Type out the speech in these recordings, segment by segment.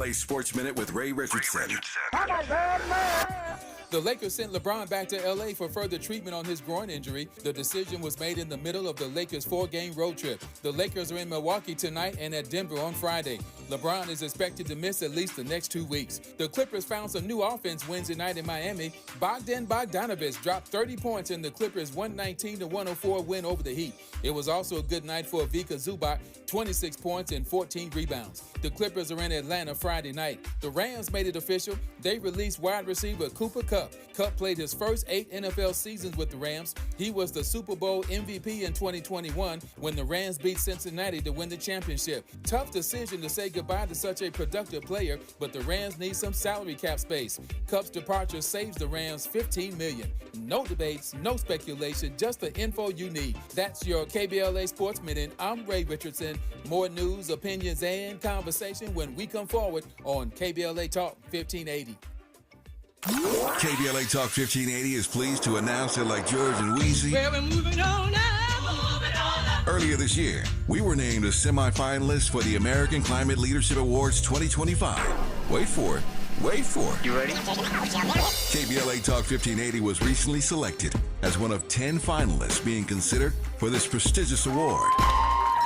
Play Sports Minute with Ray Richardson. The Lakers sent LeBron back to L.A. for further treatment on his groin injury. The decision was made in the middle of the Lakers' 4-game road trip. The Lakers are in Milwaukee tonight and at Denver on Friday. LeBron is expected to miss at least the next 2 weeks. The Clippers found some new offense Wednesday night in Miami. Bogdanovich dropped 30 points in the Clippers' 119-104 win over the Heat. It was also a good night for Ivica Zubac, 26 points and 14 rebounds. The Clippers are in Atlanta Friday night. The Rams made it official. They released wide receiver Cooper Kupp. Kupp played his first 8 NFL seasons with the Rams. He was the Super Bowl MVP in 2021 when the Rams beat Cincinnati to win the championship. Tough decision to say goodbye to such a productive player, but the Rams need some salary cap space. Kupp's departure saves the Rams $15 million. No debates, no speculation, just the info you need. That's your KBLA Sports Minute. I'm Ray Richardson. More news, opinions, and conversation when we come forward on KBLA Talk 1580. KBLA Talk 1580 is pleased to announce that like George and Weezy, we're moving on now. Earlier this year, we were named a semifinalist for the American Climate Leadership Awards 2025. Wait for it. Wait for it. You ready? KBLA Talk 1580 was recently selected as one of 10 finalists being considered for this prestigious award.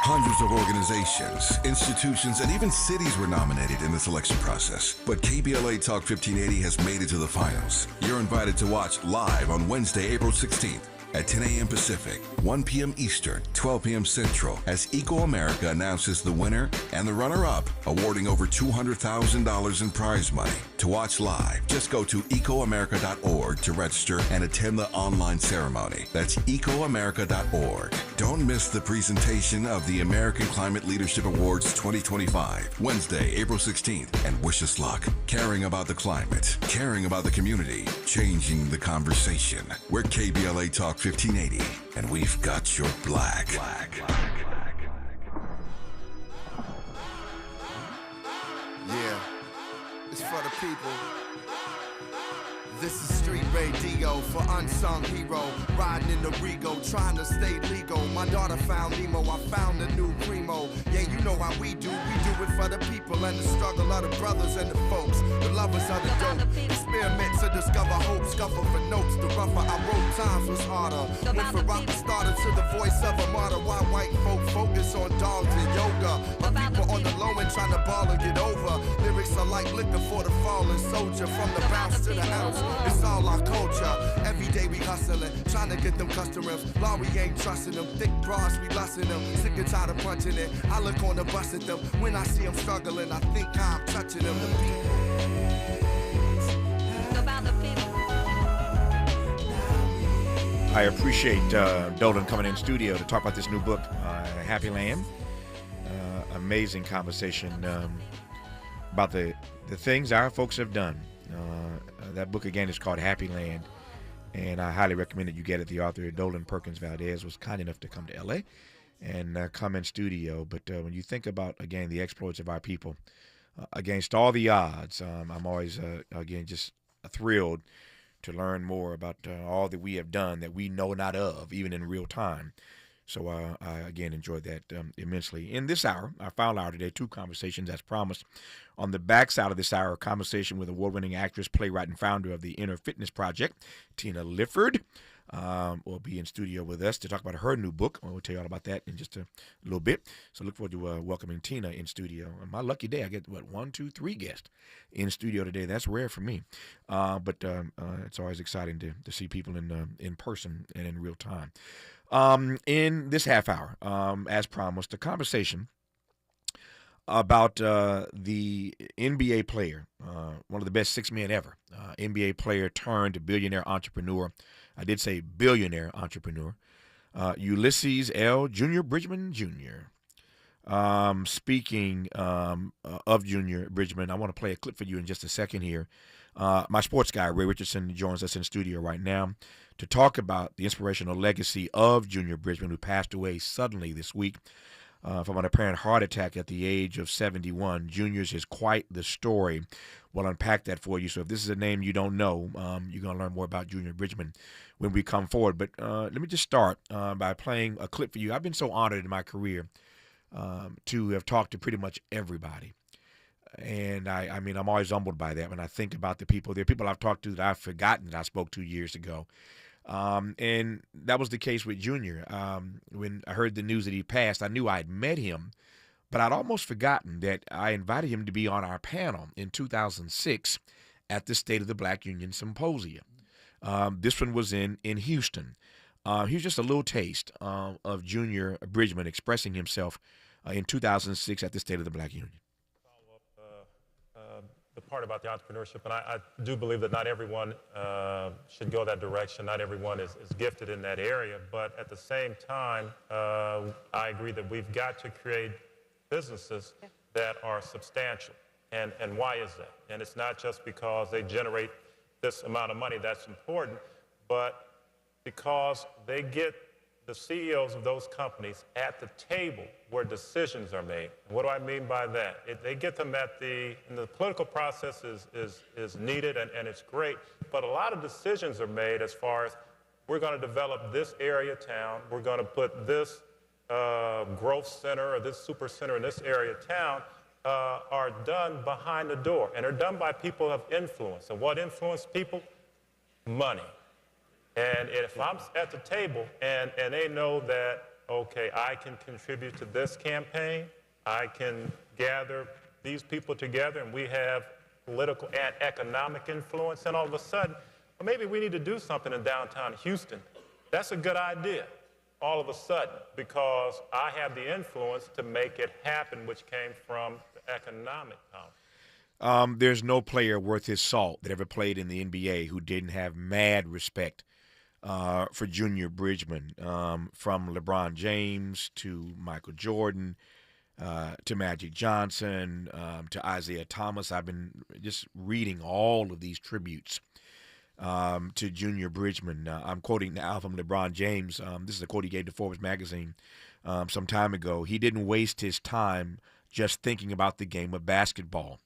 Hundreds of organizations, institutions, and even cities were nominated in the selection process. But KBLA Talk 1580 has made it to the finals. You're invited to watch live on Wednesday, April 16th at 10 a.m. Pacific, 1 p.m. Eastern, 12 p.m. Central, as Eco America announces the winner and the runner-up, awarding over $200,000 in prize money. To watch live, just go to ecoamerica.org to register and attend the online ceremony. That's ecoamerica.org. Don't miss the presentation of the American Climate Leadership Awards 2025, Wednesday, April 16th, and wish us luck. Caring about the climate, caring about the community, changing the conversation. We're KBLA Talk 1580, and we've got your black. Yeah, it's for the people. This is street radio for unsung hero. Riding in the Rego, trying to stay legal. My daughter found Nemo, I found a new primo. Yeah, you know how we do it for the people and the struggle of the brothers and the folks. The lovers of the dope, experiment to discover hope. Scuffle for notes, the rougher I wrote, times was harder. Went from rock started to the voice of a martyr. Why white folk focus on dogs and yoga? My people on the low end trying to ball and get over. Lyrics are like liquor for the fallen soldier. From the bounce to the house, it's all our culture. Every day we hustling, trying to get them customers. Law, we ain't trusting them. Thick bras, we lusting them. Sick and tired of punching it. I look on the bus at them. When I see them struggling, I think I'm touching them. I appreciate Dolan coming in studio to talk about this new book, Happy Land. Amazing conversation about the things our folks have done. That book, again, is called Happy Land, and I highly recommend that you get it. The author, Dolan Perkins Valdez, was kind enough to come to L.A. and come in studio. But when you think about, again, the exploits of our people, against all the odds, I'm always, again, just thrilled to learn more about all that we have done that we know not of, even in real time. So I, again, enjoyed that immensely. In this hour, our final hour today, 2 conversations as promised. On the backside of this hour, a conversation with award-winning actress, playwright, and founder of the Inner Fitness Project, Tina Lifford, will be in studio with us to talk about her new book. We'll tell you all about that in just a little bit. So look forward to welcoming Tina in studio. On my lucky day, I get, 1, 2, 3 guests in studio today. That's rare for me. But it's always exciting to see people in person and in real time. In this half hour, as promised, a conversation about the NBA player, one of the best 6 men ever, NBA player turned billionaire entrepreneur. I did say billionaire entrepreneur, Ulysses L. Jr. Bridgman Jr. Speaking of Junior Bridgman, I want to play a clip for you in just a second here. My sports guy, Ray Richardson, joins us in studio right now to talk about the inspirational legacy of Junior Bridgman, who passed away suddenly this week from an apparent heart attack at the age of 71. Junior's is quite the story. We'll unpack that for you. So if this is a name you don't know, you're going to learn more about Junior Bridgman when we come forward. But let me just start by playing a clip for you. I've been so honored in my career to have talked to pretty much everybody. And I mean, I'm always humbled by that when I think about the people. There are people I've talked to that I've forgotten that I spoke 2 years ago. And that was the case with Junior. When I heard the news that he passed, I knew I'd met him, but I'd almost forgotten that I invited him to be on our panel in 2006 at the State of the Black Union Symposium. This one was in Houston. Here's just a little taste of Junior Bridgman expressing himself in 2006 at the State of the Black Union. The part about the entrepreneurship, and I do believe that not everyone should go that direction. Not everyone is gifted in that area, but at the same time, I agree that we've got to create businesses that are substantial. And why is that? And it's not just because they generate this amount of money that's important, but because they get the CEOs of those companies at the table where decisions are made. What do I mean by that? They get them and the political process is needed and it's great, but a lot of decisions are made as far as we're going to develop this area of town, we're going to put this growth center or this super center in this area of town, are done behind the door, and are done by people of influence. And what influence people? Money. And if I'm at the table and they know that, okay, I can contribute to this campaign, I can gather these people together, and we have political and economic influence, and all of a sudden, well, maybe we need to do something in downtown Houston. That's a good idea, all of a sudden, because I have the influence to make it happen, which came from the economic power. There's no player worth his salt that ever played in the NBA who didn't have mad respect for Junior Bridgman, from LeBron James to Michael Jordan to Magic Johnson to Isaiah Thomas. I've been just reading all of these tributes to Junior Bridgman. I'm quoting now from LeBron James. This is a quote he gave to Forbes magazine some time ago. He didn't waste his time just thinking about the game of basketball.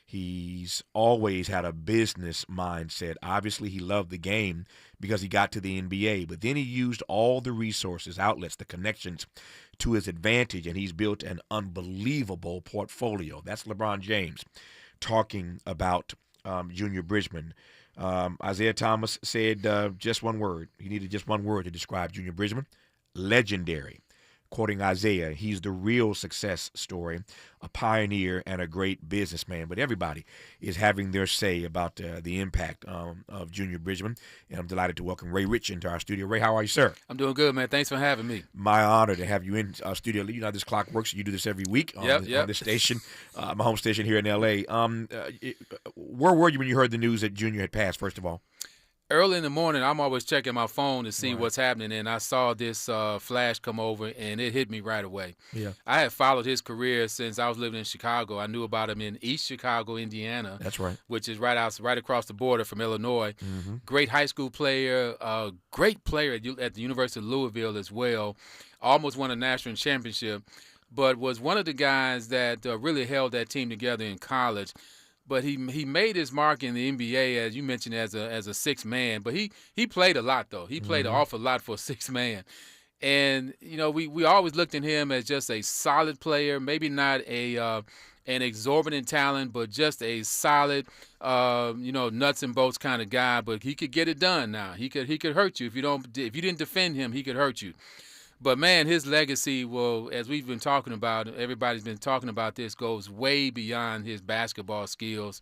He's always had a business mindset. Obviously, he loved the game because he got to the NBA, but then he used all the resources, outlets, the connections to his advantage, and he's built an unbelievable portfolio. That's LeBron James talking about Junior Bridgman. Isaiah Thomas said just one word. He needed just one word to describe Junior Bridgman: legendary. Quoting Isaiah, he's the real success story, a pioneer and a great businessman. But everybody is having their say about the impact of Junior Bridgman. And I'm delighted to welcome Ray Rich into our studio. Ray, how are you, sir? I'm doing good, man. Thanks for having me. My honor to have you in our studio. You know how this clock works. You do this every week on this station, my home station here in L.A. Where were you when you heard the news that Junior had passed, first of all? Early in the morning, I'm always checking my phone to see what's happening, and I saw this flash come over, and it hit me right away. Yeah, I had followed his career since I was living in Chicago. I knew about him in East Chicago, Indiana. That's right. Which is right across the border from Illinois. Mm-hmm. Great high school player, great player at the University of Louisville as well. Almost won a national championship, but was one of the guys that really held that team together in college. But he made his mark in the NBA, as you mentioned, as a sixth man. But he played a lot, though. He played an awful lot for a sixth man. And, you know, we always looked at him as just a solid player, maybe not an exorbitant talent, but just a solid, nuts and bolts kind of guy. But he could get it done now. He could hurt you. If you didn't defend him, he could hurt you. But, man, his legacy will, as we've been talking about, everybody's been talking about this, goes way beyond his basketball skills.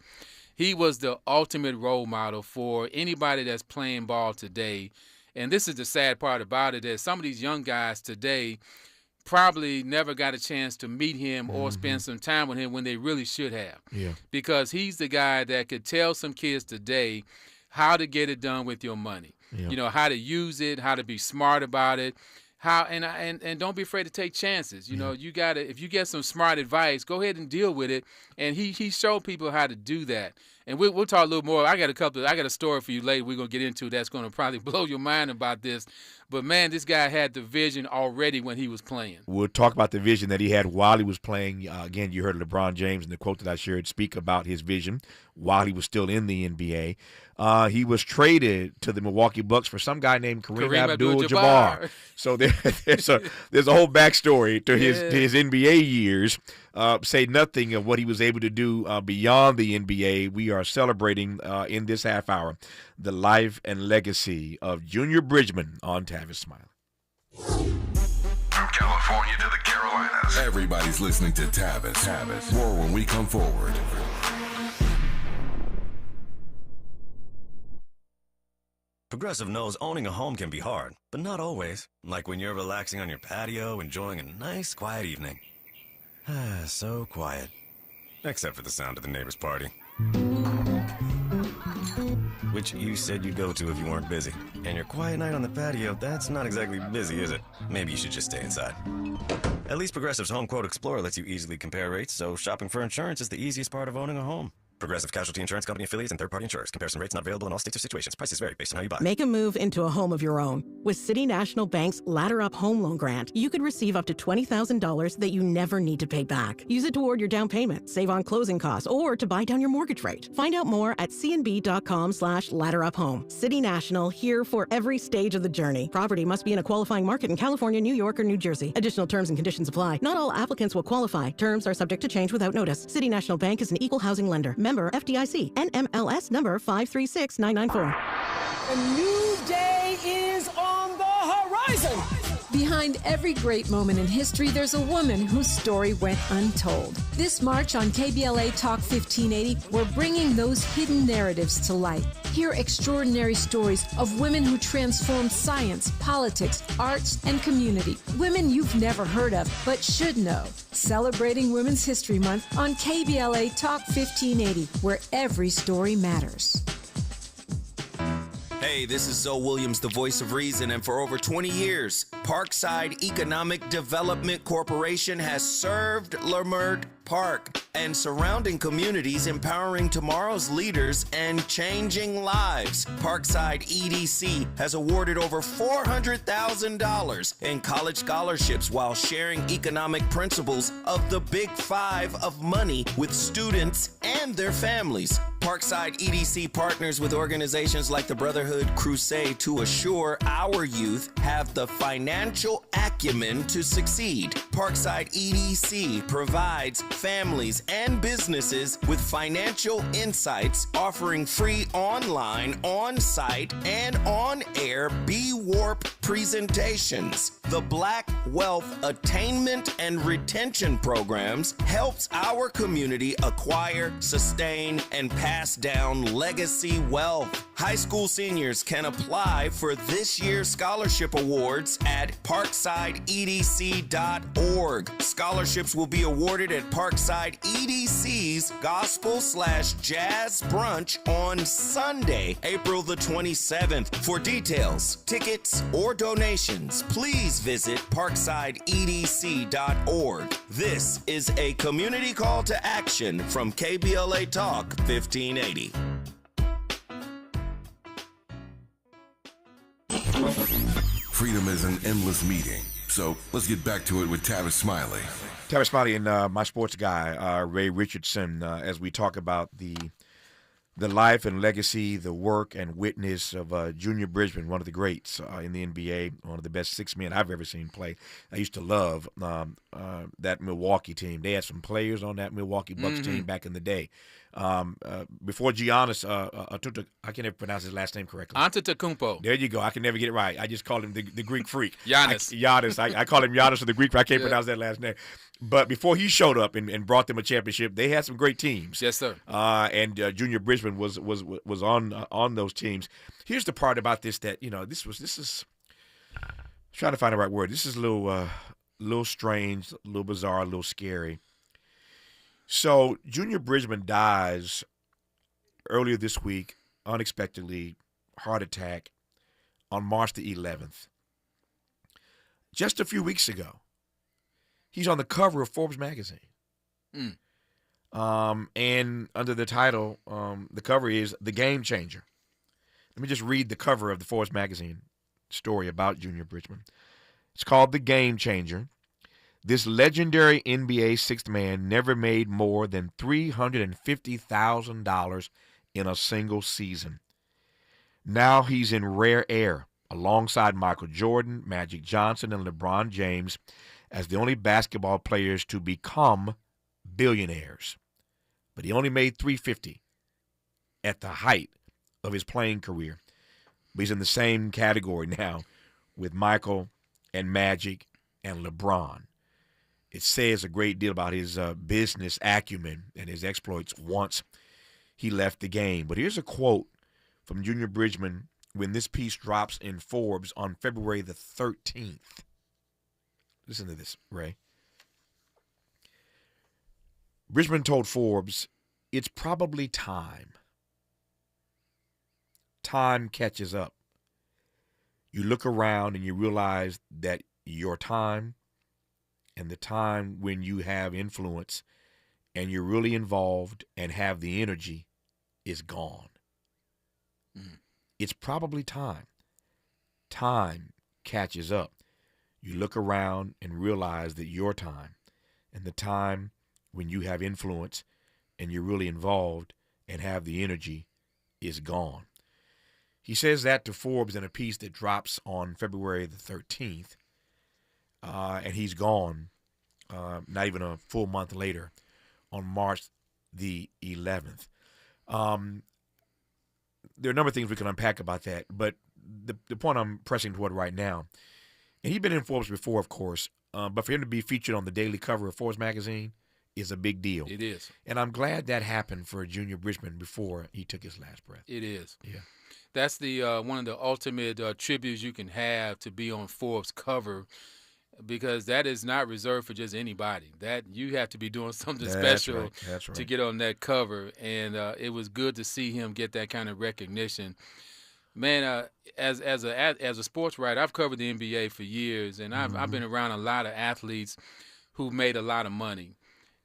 He was the ultimate role model for anybody that's playing ball today. And this is the sad part about it, that some of these young guys today probably never got a chance to meet him or spend some time with him when they really should have. Yeah. Because he's the guy that could tell some kids today how to get it done with your money. Yeah. You know, how to use it, how to be smart about it. And don't be afraid to take chances. You know, you gotta, if you get some smart advice, go ahead and deal with it. And he showed people how to do that. And we'll talk a little more. I got a story for you later we're gonna get into that's gonna probably blow your mind about this. But man, this guy had the vision already when he was playing. We'll talk about the vision that he had while he was playing. Again, you heard LeBron James in the quote that I shared speak about his vision while he was still in the NBA. He was traded to the Milwaukee Bucks for some guy named Kareem Abdul-Jabbar. So there's a whole backstory to his NBA years say nothing of what he was able to do beyond the NBA. We are celebrating in this half hour the life and legacy of Junior Bridgman on Tavis Smiley. From California to the Carolinas, everybody's listening to Tavis. More when we come forward. Progressive knows owning a home can be hard, but not always. Like when you're relaxing on your patio, enjoying a nice, quiet evening. So quiet. Except for the sound of the neighbor's party. Which you said you'd go to if you weren't busy. And your quiet night on the patio, that's not exactly busy, is it? Maybe you should just stay inside. At least Progressive's Home Quote Explorer lets you easily compare rates, so shopping for insurance is the easiest part of owning a home. Progressive Casualty Insurance Company affiliates and third-party insurers. Comparison rates not available in all states or situations. Prices vary based on how you buy. Make a move into a home of your own. With City National Bank's Ladder Up Home Loan Grant, you could receive up to $20,000 that you never need to pay back. Use it toward your down payment, save on closing costs, or to buy down your mortgage rate. Find out more at cnb.com/ladderuphome. City National, here for every stage of the journey. Property must be in a qualifying market in California, New York, or New Jersey. Additional terms and conditions apply. Not all applicants will qualify. Terms are subject to change without notice. City National Bank is an equal housing lender. Member FDIC. NMLS number 536994. A new day is on the horizon. Behind every great moment in history, there's a woman whose story went untold. This March on KBLA Talk 1580, we're bringing those hidden narratives to light. Hear extraordinary stories of women who transformed science, politics, arts, and community. Women you've never heard of, but should know. Celebrating Women's History Month on KBLA Talk 1580, where every story matters. Hey, this is Zoe Williams, the voice of reason, and for over 20 years, Parkside Economic Development Corporation has served Leimert Park and surrounding communities, empowering tomorrow's leaders and changing lives. Parkside EDC has awarded over $400,000 in college scholarships while sharing economic principles of the Big Five of money with students and their families. Parkside EDC partners with organizations like the Brotherhood Crusade to assure our youth have the financial acumen to succeed. Parkside EDC provides families and businesses with financial insights, offering free online, on-site, and on-air B-Warp presentations. The Black Wealth Attainment and Retention Programs helps our community acquire, sustain, and pass down legacy wealth. High school seniors can apply for this year's scholarship awards at parksideedc.org. Scholarships will be awarded at Parkside EDC's Gospel/Jazz Brunch on Sunday, April the 27th. For details, tickets, or donations, please visit parksideedc.org. This is a community call to action from KBLA Talk 1580. Freedom is an endless meeting. So let's get back to it with Tavis Smiley. Tavis Smiley and my sports guy, Ray Richardson, as we talk about the life and legacy, the work and witness of Junior Bridgman, one of the greats in the NBA, one of the best six men I've ever seen play. I used to love that Milwaukee team. They had some players on that Milwaukee Bucks team back in the day. Before Giannis, I can never pronounce his last name correctly. Antetokounmpo. There you go. I can never get it right. I just call him the Greek freak. Giannis. I call him Giannis or the Greek freak. I can't pronounce that last name. But before he showed up and brought them a championship, they had some great teams. Yes, sir. And Junior Bridgman was on those teams. Here's the part about this that this is trying to find the right word. This is a little strange, a little bizarre, a little scary. So Junior Bridgman dies earlier this week, unexpectedly, heart attack, on March the 11th. Just a few weeks ago, he's on the cover of Forbes magazine. And under the title, the cover is The Game Changer. Let me just read the cover of the Forbes magazine story about Junior Bridgman. It's called The Game Changer. This legendary NBA sixth man never made more than $350,000 in a single season. Now he's in rare air alongside Michael Jordan, Magic Johnson, and LeBron James as the only basketball players to become billionaires, but he only made $350 at the height of his playing career. But he's in the same category now with Michael and Magic and LeBron. It says a great deal about his business acumen and his exploits once he left the game. But here's a quote from Junior Bridgman when this piece drops in Forbes on February the 13th. Listen to this, Ray. Bridgman told Forbes, "It's probably time. Time catches up. You look around and you realize that your time and the time when you have influence and you're really involved and have the energy is gone. It's probably time. Time catches up. You look around and realize that your time and the time when you have influence and you're really involved and have the energy is gone." He says that to Forbes in a piece that drops on February the 13th, and he's gone not even a full month later on March the 11th. There are a number of things we can unpack about that, but the point I'm pressing toward right now, and he's been in Forbes before, of course, but for him to be featured on the daily cover of Forbes magazine is a big deal. It is. And I'm glad that happened for Junior Bridgman before he took his last breath. It is. Yeah. That's the one of the ultimate tributes you can have to be on Forbes cover, because that is not reserved for just anybody. That you have to be doing something special to get on that cover, and it was good to see him get that kind of recognition. Man, as a sports writer, I've covered the NBA for years, and I've been around a lot of athletes who made a lot of money.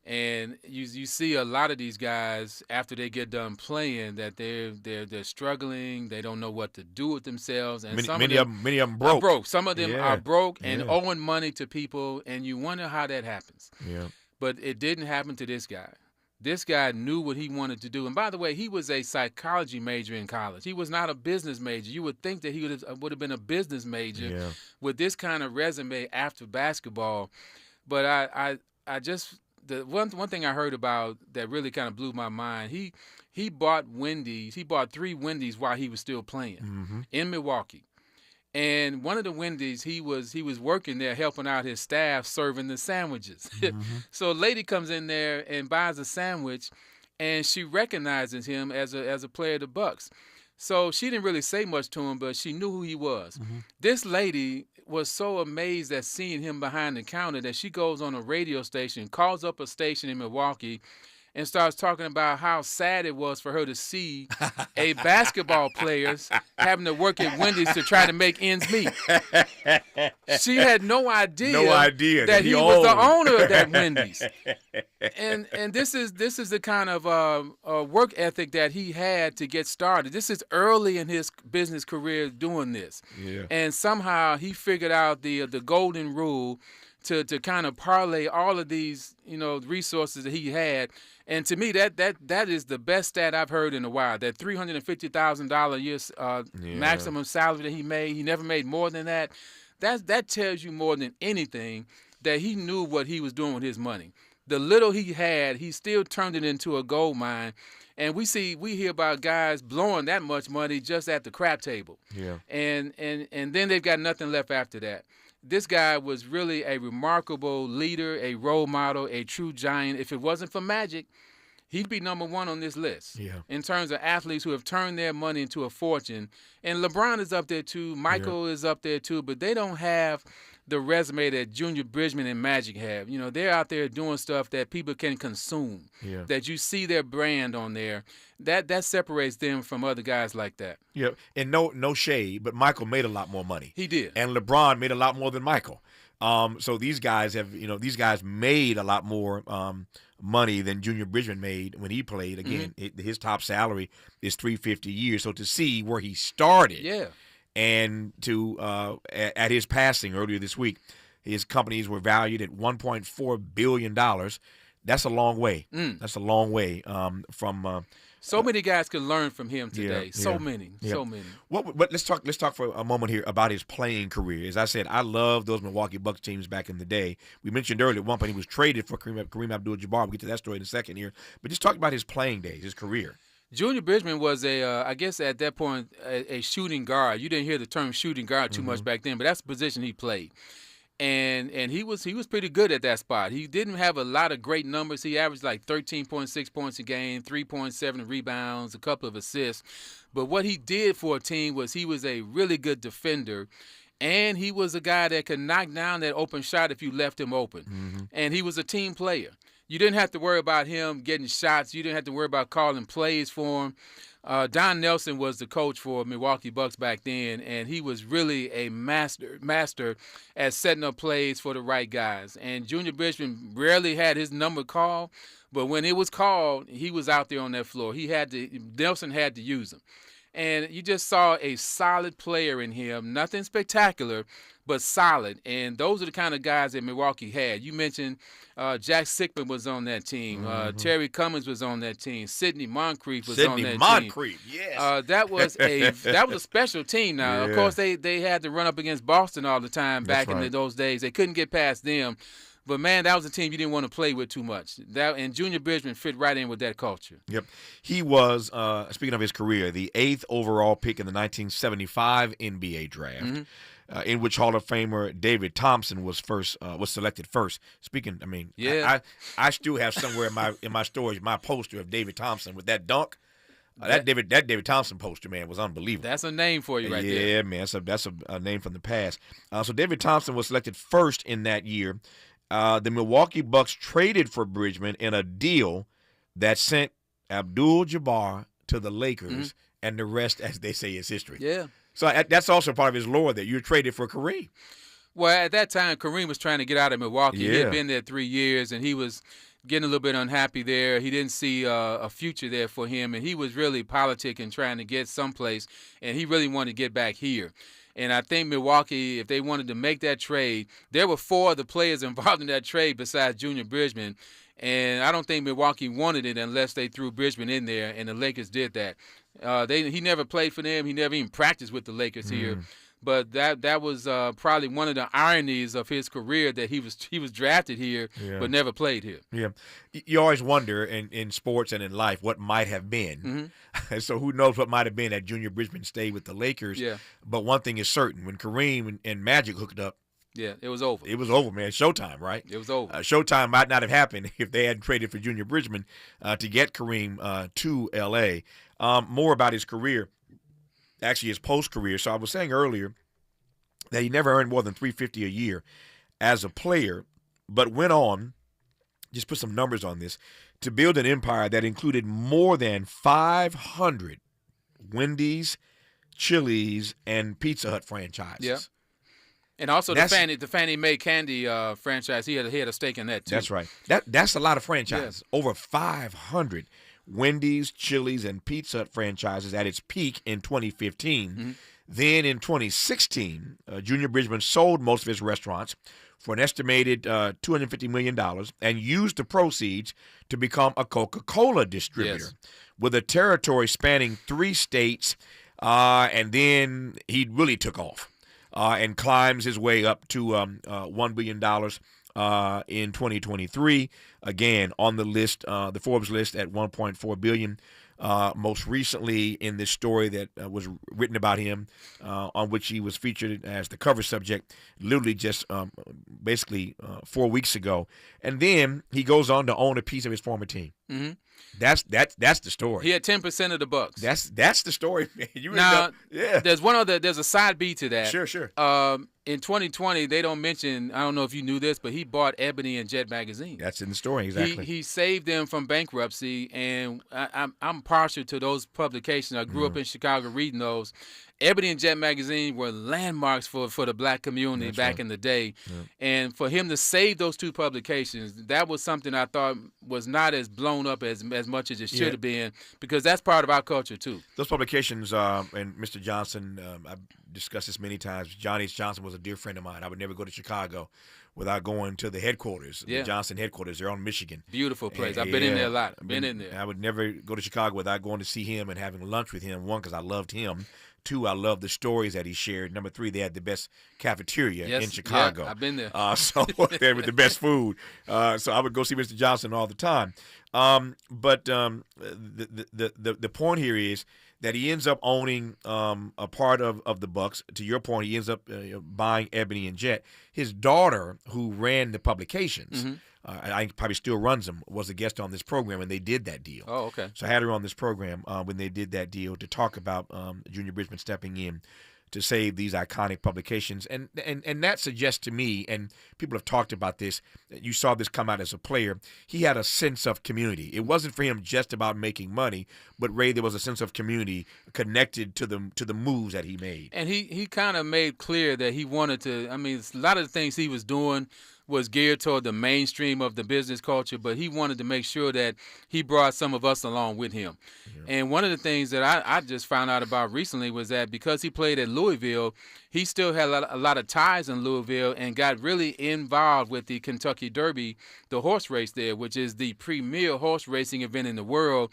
And you see a lot of these guys after they get done playing that they're struggling. They don't know what to do with themselves, and many of them broke. Some of them are broke and owing money to people, and you wonder how that happens. Yeah. But it didn't happen to this guy. This guy knew what he wanted to do, and by the way, he was a psychology major in college. He was not a business major. You would think that he would have been a business major with this kind of resume after basketball. But I just. The one thing I heard about that really kind of blew my mind, he bought Wendy's. He bought 3 Wendy's while he was still playing in Milwaukee. And one of the Wendy's, he was working there helping out his staff serving the sandwiches. So a lady comes in there and buys a sandwich, and she recognizes him as a player of the Bucks. So she didn't really say much to him, but she knew who he was. This lady was so amazed at seeing him behind the counter that she goes on a radio station, calls up a station in Milwaukee, and starts talking about how sad it was for her to see a basketball players having to work at Wendy's to try to make ends meet. She had no idea that he was the owner of that Wendy's. And this is the kind of work ethic that he had to get started. This is early in his business career doing this. Yeah. And somehow he figured out the golden rule to kind of parlay all of these, resources that he had. And to me, that is the best stat I've heard in a while. That $350,000 a year maximum salary that he made, he never made more than that. That tells you more than anything that he knew what he was doing with his money. The little he had, he still turned it into a gold mine. And we hear about guys blowing that much money just at the crap table. Yeah. And then they've got nothing left after that. This guy was really a remarkable leader, a role model, a true giant. If it wasn't for Magic, he'd be number 1 on this list in terms of athletes who have turned their money into a fortune. And LeBron is up there too. Michael is up there too. But they don't have the resume that Junior Bridgman and Magic have. They're out there doing stuff that people can consume, that you see their brand on there. That separates them from other guys like that. Yeah, and no shade, but Michael made a lot more money. He did. And LeBron made a lot more than Michael. So these guys made a lot more money than Junior Bridgman made when he played. Again, his top salary is $350 a year. So to see where he started, and to at his passing earlier this week, his companies were valued at $1.4 billion. That's a long way. That's a long way from So many guys can learn from him today. Yeah, so yeah, many, yeah. so many. But let's talk for a moment here about his playing career. As I said, I love those Milwaukee Bucks teams back in the day. We mentioned earlier at one point he was traded for Kareem Abdul-Jabbar. We'll get to that story in a second here. But just talk about his playing days, his career. Junior Bridgman was I guess at that point, a shooting guard. You didn't hear the term shooting guard too much back then, but that's the position he played. And he was pretty good at that spot. He didn't have a lot of great numbers. He averaged like 13.6 points a game, 3.7 rebounds, a couple of assists. But what he did for a team was he was a really good defender, and he was a guy that could knock down that open shot if you left him open. And he was a team player. You didn't have to worry about him getting shots. You didn't have to worry about calling plays for him. Don Nelson was the coach for Milwaukee Bucks back then, and he was really a master at setting up plays for the right guys. And Junior Bridgman rarely had his number called, but when it was called, he was out there on that floor. Nelson had to use him. And you just saw a solid player in him, nothing spectacular, but solid. And those are the kind of guys that Milwaukee had. You mentioned Jack Sickman was on that team. Terry Cummings was on that team. Sidney Moncrief was on that team. Moncrief, yes. That was a special team. Now, of course, they had to run up against Boston all the time back in those days. They couldn't get past them. But, man, that was a team you didn't want to play with too much. And Junior Bridgman fit right in with that culture. Yep. He was, speaking of his career, the 8th overall pick in the 1975 NBA draft, in which Hall of Famer David Thompson was selected first. Speaking, I mean, I still have somewhere in my storage my poster of David Thompson with that dunk. That David Thompson poster, man, was unbelievable. That's a name for you right there. Yeah, man, that's a name from the past. So David Thompson was selected first in that year. The Milwaukee Bucks traded for Bridgman in a deal that sent Abdul-Jabbar to the Lakers, and the rest, as they say, is history. Yeah. So that's also part of his lore that you traded for Kareem. Well, at that time, Kareem was trying to get out of Milwaukee. Yeah. He had been there 3 years, and he was getting a little bit unhappy there. He didn't see a future there for him, and he was really politicking, trying to get someplace, and he really wanted to get back here. And I think Milwaukee, if they wanted to make that trade, there were 4 of the players involved in that trade besides Junior Bridgman. And I don't think Milwaukee wanted it unless they threw Bridgman in there, and the Lakers did that. He never played for them. He never even practiced with the Lakers here. But that was probably one of the ironies of his career, that he was drafted here but never played here. Yeah. You always wonder in sports and in life what might have been. So who knows what might have been that Junior Bridgman stayed with the Lakers. Yeah. But one thing is certain. When Kareem and Magic hooked up, yeah, it was over. It was over, man. Showtime, right? It was over. Showtime might not have happened if they hadn't traded for Junior Bridgman to get Kareem to L.A. More about his career, actually his post-career. So I was saying earlier that he never earned more than $350 a year as a player, but went on, just put some numbers on this, to build an empire that included more than 500 Wendy's, Chili's, and Pizza Hut franchises. Yeah. And also the Fannie Mae Candy franchise, he had a stake in that too. That's right. That's a lot of franchises. Yeah. Over 500 Wendy's, Chili's, and Pizza Hut franchises at its peak in 2015. Then in 2016, Junior Bridgman sold most of his restaurants for an estimated $250 million and used the proceeds to become a Coca-Cola distributor with a territory spanning 3 states, and then he really took off. And climbs his way up to $1 billion in 2023. Again, on the list, the Forbes list at $1.4 billion. Most recently in this story that was written about him, on which he was featured as the cover subject, literally just basically 4 weeks ago. And then he goes on to own a piece of his former team. That's the story. He had 10% of the Bucks. That's the story, man. There's a side B to that. Sure. In 2020, they don't mention, I don't know if you knew this, but he bought Ebony and Jet magazine. That's in the story, exactly. He saved them from bankruptcy, and I'm partial to those publications. I grew up in Chicago reading those. Ebony and Jet magazine were landmarks for the black community back in the day. Yeah. And for him to save those 2 publications, that was something I thought was not as blown up as much as it should have been, because that's part of our culture too. Those publications, and Mr. Johnson, I've discussed this many times. Johnny Johnson was a dear friend of mine. I would never go to Chicago without going to the headquarters, Yeah. the Johnson headquarters. They're on Michigan. Beautiful place. I've And, been in there a yeah, lot. Been in there. I would never go to Chicago without going to see him and having lunch with him. 1, because I loved him. 2, I love the stories that he shared. Number 3, they had the best cafeteria Yes, in Chicago. yeah, I've been there. So they with the best food. So I would go see Mr. Johnson all the time. But the point here is that he ends up owning a part of the Bucks. To your point, he ends up buying Ebony and Jet. His daughter, who ran the publications, I probably still runs them, was a guest on this program, and they did that deal. Oh, okay. So I had her on this program when they did that deal to talk about Junior Bridgman stepping in to save these iconic publications. And that suggests to me, and people have talked about this, you saw this come out as a player, he had a sense of community. It wasn't for him just about making money, but Ray, there was a sense of community connected to the moves that he made. And he kind of made clear that he wanted to, I mean, a lot of the things he was doing was geared toward the mainstream of the business culture, but he wanted to make sure that he brought some of us along with him. Yeah. And one of the things that I just found out about recently was that because he played at Louisville, he still had a lot of ties in Louisville and got really involved with the Kentucky Derby, the horse race there, which is the premier horse racing event in the world.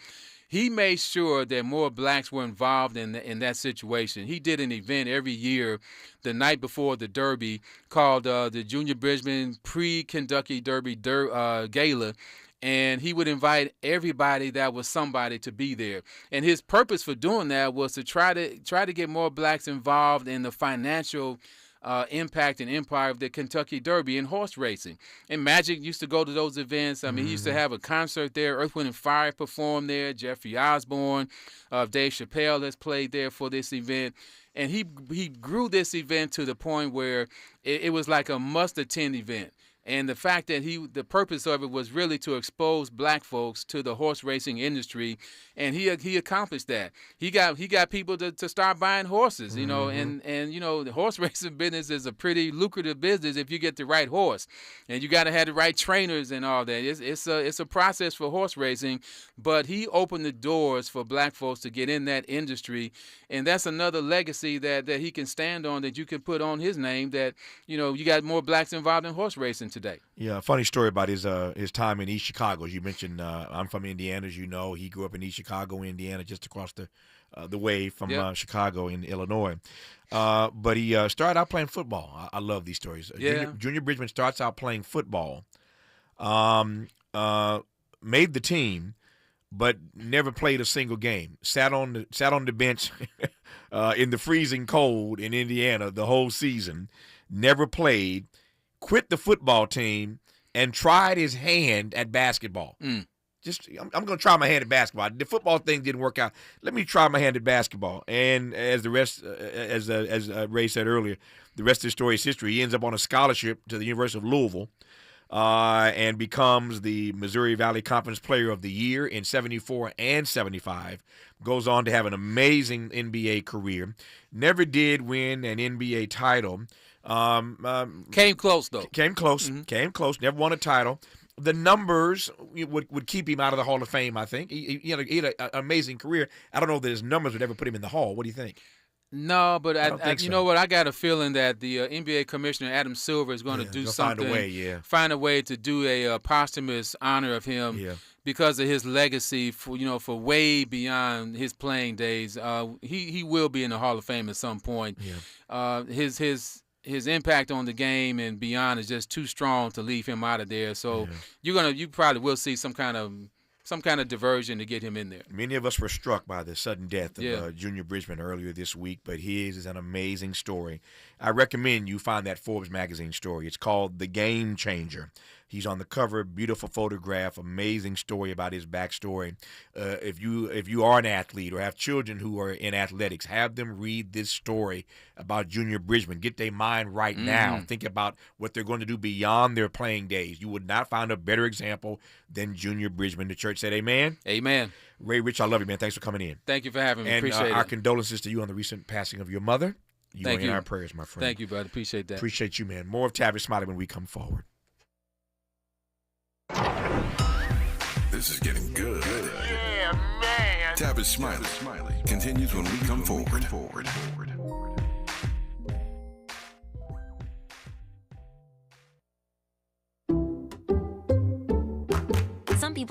He made sure that more blacks were involved in that situation. He did an event every year the night before the Derby called the Junior Bridgman Pre-Kentucky Derby Gala, and he would invite everybody that was somebody to be there. And his purpose for doing that was to try to get more blacks involved in the financial impact and empire of the Kentucky Derby and horse racing. And Magic used to go to those events. I mean, he used to have a concert there. Earth, Wind & Fire performed there. Jeffrey Osborne, Dave Chappelle has played there for this event. And he grew this event to the point where it was like a must-attend event. And the fact that the purpose of it was really to expose black folks to the horse racing industry, and he accomplished that. He got people to start buying horses, you know, and you know, the horse racing business is a pretty lucrative business if you get the right horse, and you got to have the right trainers and all that. It's a process for horse racing, but he opened the doors for black folks to get in that industry, and that's another legacy that he can stand on, that you can put on his name, that, you know, you got more blacks involved in horse racing today. Yeah, funny story about his time in East Chicago. As you mentioned, I'm from Indiana, as you know. He grew up in East Chicago, Indiana, just across the way from Chicago in Illinois. But he started out playing football. I love these stories. Yeah. Junior Bridgman starts out playing football, made the team, but never played a single game. Sat on the bench in the freezing cold in Indiana the whole season. Never played. Quit the football team and tried his hand at basketball. I'm going to try my hand at basketball. The football thing didn't work out. Let me try my hand at basketball. And as the rest, as Ray said earlier, the rest of the story is history. He ends up on a scholarship to the University of Louisville and becomes the Missouri Valley Conference Player of the Year in 74 and 75. Goes on to have an amazing NBA career. Never did win an NBA title. Came close, though. Came close. Came close. Never won a title. The numbers would keep him out of the Hall of Fame, I think. He had an amazing career. I don't know that his numbers would ever put him in the Hall. What do you think? No, but I think you so. know what? I got a feeling that the NBA commissioner, Adam Silver, is going to do something. Find a way to do a posthumous honor of him because of his legacy for way beyond his playing days. He will be in the Hall of Fame at some point. Yeah. His impact on the game and beyond is just too strong to leave him out of there. So you probably will see some kind of diversion to get him in there. Many of us were struck by the sudden death of Junior Bridgman earlier this week, but his is an amazing story. I recommend you find that Forbes magazine story. It's called The Game Changer. He's on the cover, beautiful photograph, amazing story about his backstory. If you are an athlete or have children who are in athletics, have them read this story about Junior Bridgman. Get their mind right now. Think about what they're going to do beyond their playing days. You would not find a better example than Junior Bridgman. The church said amen? Amen. Ray Rich, I love you, man. Thanks for coming in. Thank you for having me. And Appreciate our it. condolences to you on the recent passing of your mother. You are in our prayers, my friend. Thank you, brother. Appreciate that. Appreciate you, man. More of Tavis Smiley when we come forward. This is getting good. Yeah, man. Tavis Smiley continues when we come forward.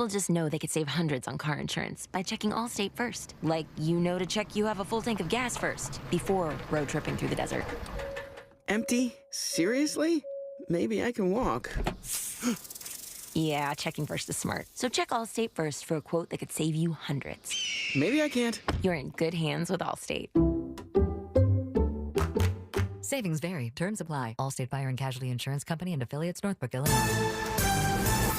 people just know they could save hundreds on car insurance by checking Allstate first. Like, to check you have a full tank of gas first, before road tripping through the desert. Empty? Seriously? Maybe I can walk. Yeah, checking first is smart. So check Allstate first for a quote that could save you hundreds. Maybe I can't. You're in good hands with Allstate. Savings vary. Terms apply. Allstate Fire and Casualty Insurance Company and affiliates, Northbrook, Illinois.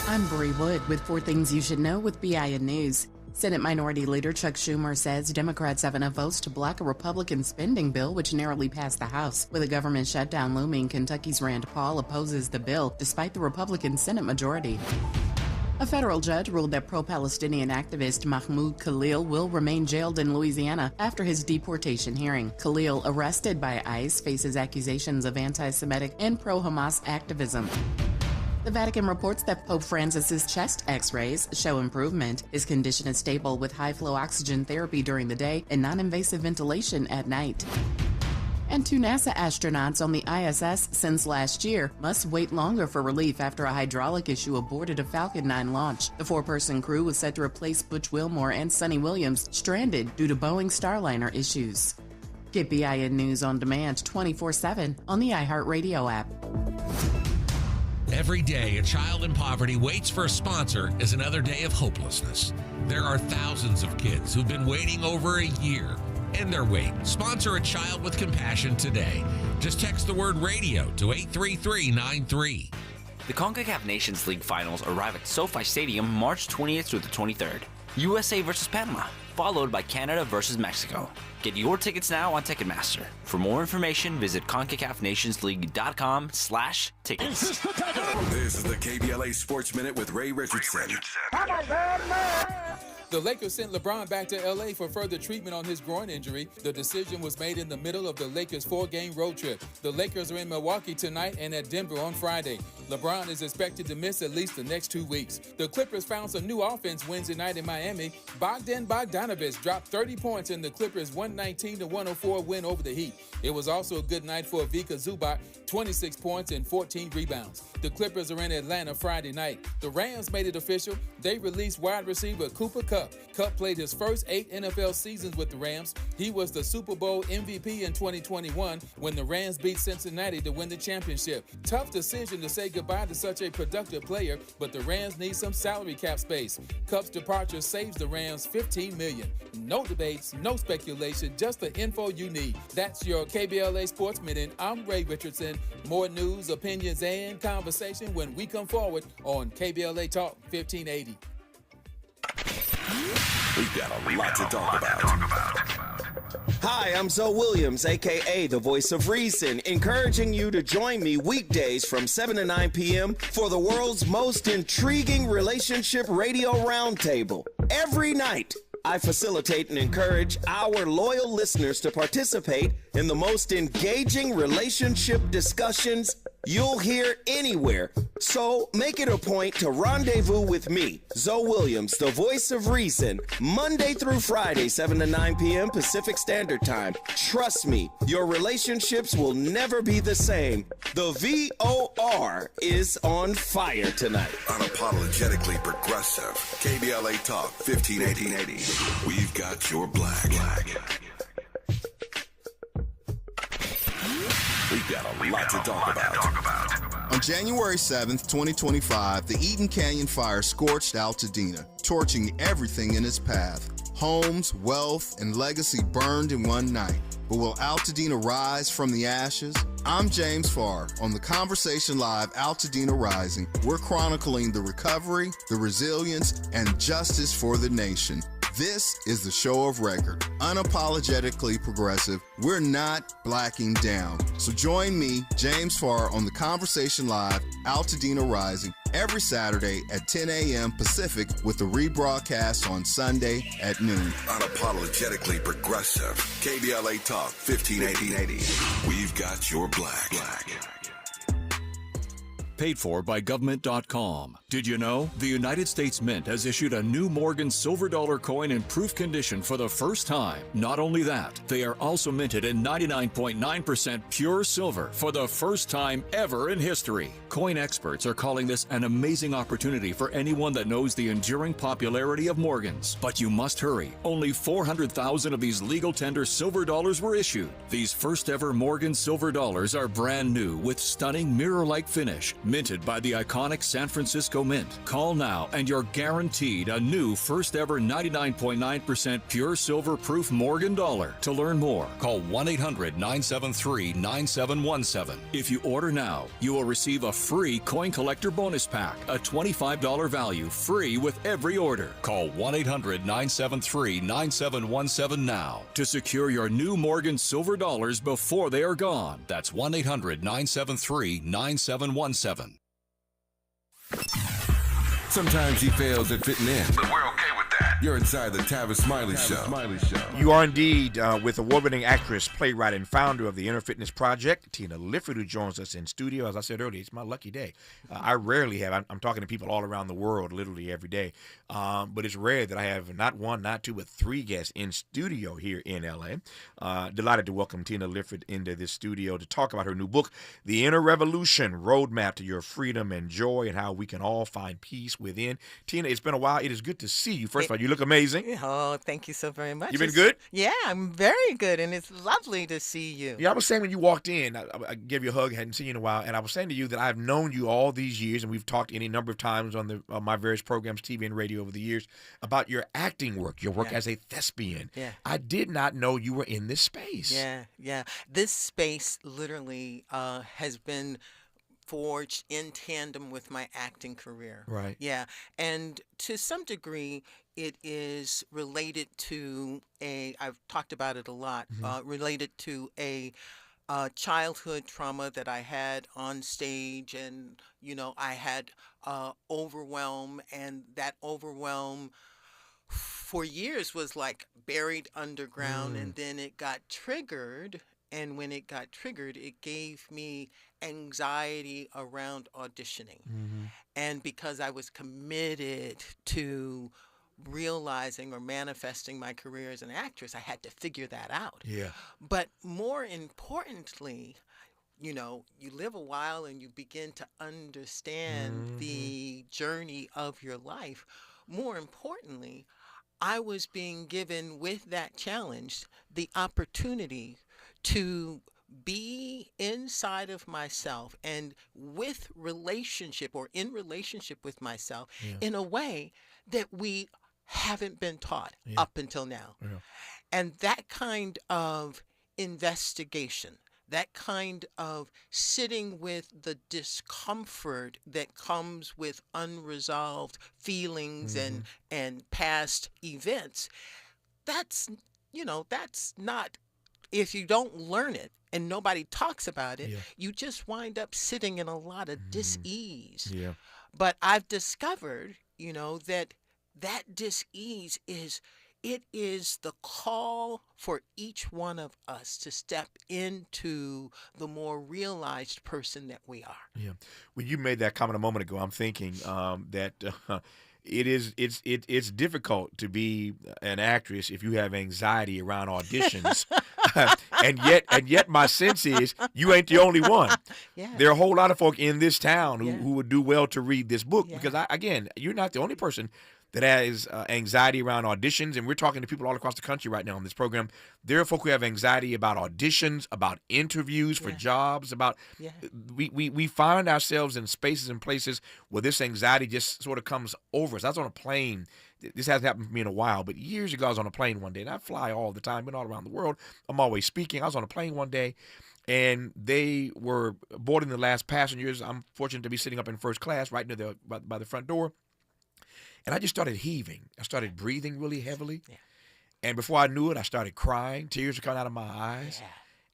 I'm Bree Wood with 4 Things You Should Know with BIN News. Senate Minority Leader Chuck Schumer says Democrats have enough votes to block a Republican spending bill which narrowly passed the House. With a government shutdown looming, Kentucky's Rand Paul opposes the bill despite the Republican Senate majority. A federal judge ruled that pro-Palestinian activist Mahmoud Khalil will remain jailed in Louisiana after his deportation hearing. Khalil, arrested by ICE, faces accusations of anti-Semitic and pro-Hamas activism. The Vatican reports that Pope Francis's chest x-rays show improvement. His condition is stable with high-flow oxygen therapy during the day and non-invasive ventilation at night. And 2 NASA astronauts on the ISS since last year must wait longer for relief after a hydraulic issue aborted a Falcon 9 launch. The 4-person crew was set to replace Butch Wilmore and Sonny Williams, stranded due to Boeing Starliner issues. Get BIN News on demand 24/7 on the iHeartRadio app. Every day, a child in poverty waits for a sponsor is another day of hopelessness. There are thousands of kids who've been waiting over a year. End their wait. Sponsor a child with compassion today. Just text the word radio to 83393. The CONCACAF Nations League finals arrive at SoFi Stadium March 20th through the 23rd. USA versus Panama, followed by Canada versus Mexico. Get your tickets now on Ticketmaster. For more information, visit CONCACAFNationsLeague.com/tickets. This is the KBLA Sports Minute with Ray Richardson. The Lakers sent LeBron back to LA for further treatment on his groin injury. The decision was made in the middle of the Lakers' 4-game road trip. The Lakers are in Milwaukee tonight and at Denver on Friday. LeBron is expected to miss at least the next 2 weeks. The Clippers found some new offense Wednesday night in Miami. Bogdan Bogdanović dropped 30 points in the Clippers' 119-104 win over the Heat. It was also a good night for Ivica Zubac, 26 points and 14 rebounds. The Clippers are in Atlanta Friday night. The Rams made it official. They released wide receiver Cooper Kupp. Kupp played his first 8 NFL seasons with the Rams. He was the Super Bowl MVP in 2021 when the Rams beat Cincinnati to win the championship. Tough decision to say goodbye to such a productive player, but the Rams need some salary cap space. Kupp's departure saves the Rams $15 million. No debates, no speculation, just the info you need. That's your KBLA Sports Minute. I'm Ray Richardson. More news, opinions, and conversation when we come forward on KBLA Talk 1580. We've got a lot to talk about. Hi, I'm Zoe Williams, a.k.a. the Voice of Reason, encouraging you to join me weekdays from 7 to 9 p.m. for the world's most intriguing relationship radio roundtable. Every night, I facilitate and encourage our loyal listeners to participate in the most engaging relationship discussions you'll hear anywhere. So make it a point to rendezvous with me, Zoe Williams, the Voice of Reason, Monday through Friday, 7 to 9 p.m. Pacific Standard Time. Trust me, your relationships will never be the same. The VOR is on fire tonight. Unapologetically progressive. KBLA Talk 1580. We've got your black. We've got a lot to talk about. On January 7th, 2025, the Eaton Canyon Fire scorched Altadena, torching everything in its path. Homes, wealth, and legacy burned in one night. But will Altadena rise from the ashes? I'm James Farr. On the Conversation Live Altadena Rising, we're chronicling the recovery, the resilience, and justice for the nation. This is the show of record. Unapologetically progressive. We're not blacking down. So join me, James Farr, on the Conversation Live, Altadena Rising, every Saturday at 10 a.m. Pacific with the rebroadcast on Sunday at noon. Unapologetically progressive. KBLA Talk 1580. We've got your black. Paid for by government.com. Did you know? The United States Mint has issued a new Morgan silver dollar coin in proof condition for the first time. Not only that, they are also minted in 99.9% pure silver for the first time ever in history. Coin experts are calling this an amazing opportunity for anyone that knows the enduring popularity of Morgans. But you must hurry. Only 400,000 of these legal tender silver dollars were issued. These first ever Morgan silver dollars are brand new with stunning mirror-like finish, minted by the iconic San Francisco Mint. Call now and you're guaranteed a new first ever 99.9% pure silver proof Morgan dollar. To learn more, call 1-800-973-9717. If you order now, you will receive a free coin collector bonus pack, a $25 value, free with every order. Call 1-800-973-9717 now to secure your new Morgan silver dollars before they are gone. That's 1-800-973-9717. Sometimes he fails at fitting in, but we're okay with that. You're inside the Tavis Smiley Show. You are indeed with award-winning actress, playwright, and founder of the Inner Fitness Project, Tina Lifford, who joins us in studio. As I said earlier, it's my lucky day. I rarely have. I'm talking to people all around the world literally every day. But it's rare that I have not one, not two, but three guests in studio here in L.A. Delighted to welcome Tina Lifford into this studio to talk about her new book, The Inner Revolution, Roadmap to Your Freedom and Joy, and how we can all find peace within. Tina, it's been a while. It is good to see you. First of all, you look amazing. Oh, thank you so very much. You been good? Yeah, I'm very good, and it's lovely to see you. Yeah, I was saying when you walked in, I gave you a hug, hadn't seen you in a while, and I was saying to you that I've known you all these years, and we've talked any number of times on my various programs, TV and radio over the years, about your acting work, your work as a thespian. Yeah. I did not know you were in this space. Yeah. This space literally has been forged in tandem with my acting career. Right. Yeah. And to some degree, it is related to I've talked about it a lot, related to a childhood trauma that I had on stage. And, I had overwhelm, and that overwhelm for years was like buried underground, and then it got triggered. And when it got triggered, it gave me anxiety around auditioning. And because I was committed to realizing or manifesting my career as an actress, I had to figure that out. Yeah. But more importantly, you live a while and you begin to understand the journey of your life. More importantly, I was being given with that challenge the opportunity to be inside of myself and with relationship or in relationship with myself in a way that we haven't been taught up until now. And that kind of investigation, that kind of sitting with the discomfort that comes with unresolved feelings and past events, that's not, if you don't learn it and nobody talks about it, you just wind up sitting in a lot of dis-ease. But I've discovered, that dis-ease is the call for each one of us to step into the more realized person that we are. Yeah. When you made that comment a moment ago, I'm thinking that it's difficult to be an actress if you have anxiety around auditions. and yet my sense is you ain't the only one. There are a whole lot of folk in this town who would do well to read this book because you're not the only person that has anxiety around auditions, and we're talking to people all across the country right now on this program. There are folk who have anxiety about auditions, about interviews for jobs, about we find ourselves in spaces and places where this anxiety just sort of comes over us. I was on a plane. This hasn't happened to me in a while, but years ago I was on a plane one day, and I fly all the time, been all around the world. I'm always speaking. I was on a plane one day, and they were boarding the last passengers. I'm fortunate to be sitting up in first class right near by the front door. And I just started heaving. I started breathing really heavily. And before I knew it, I started crying. Tears were coming out of my eyes.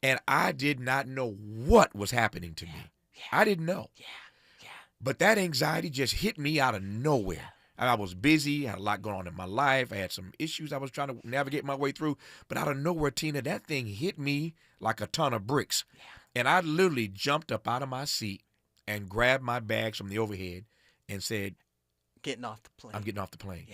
And I did not know what was happening to me. I didn't know. But that anxiety just hit me out of nowhere. I was busy. I had a lot going on in my life. I had some issues I was trying to navigate my way through. But out of nowhere, Tina, that thing hit me like a ton of bricks. And I literally jumped up out of my seat and grabbed my bags from the overhead and said, getting off the plane. I'm getting off the plane.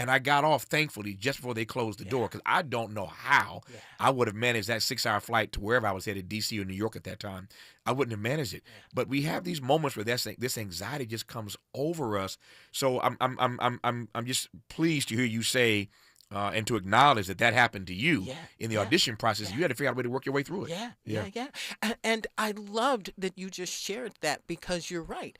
And I got off, thankfully, just before they closed the door, because I don't know how I would have managed that 6-hour flight to wherever I was headed, D.C. or New York at that time. I wouldn't have managed it. But we have these moments where this anxiety just comes over us. So I'm just pleased to hear you say and to acknowledge that happened to you in the audition process. You had to figure out a way to work your way through it. Yeah. And I loved that you just shared that, because you're right.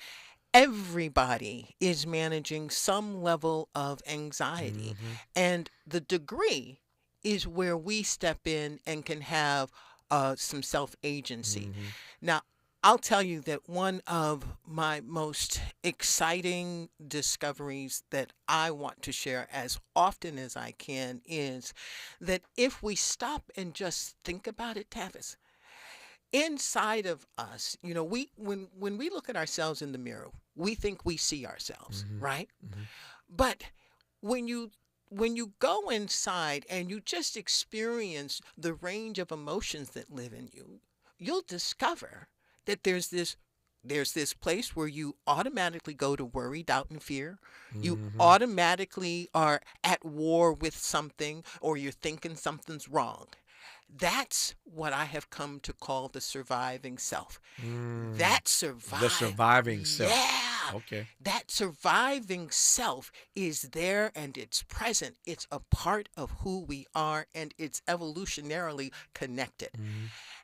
Everybody is managing some level of anxiety, and the degree is where we step in and can have some self-agency. Now, I'll tell you that one of my most exciting discoveries that I want to share as often as I can is that if we stop and just think about it, Tavis, inside of us, when we look at ourselves in the mirror, we think we see ourselves, right? But when you go inside and you just experience the range of emotions that live in you, you'll discover that there's this place where you automatically go to worry, doubt, and fear. You automatically are at war with something, or you're thinking something's wrong. That's what I have come to call the surviving self. The surviving self. Yeah. Okay. That surviving self is there, and it's present. It's a part of who we are, and it's evolutionarily connected.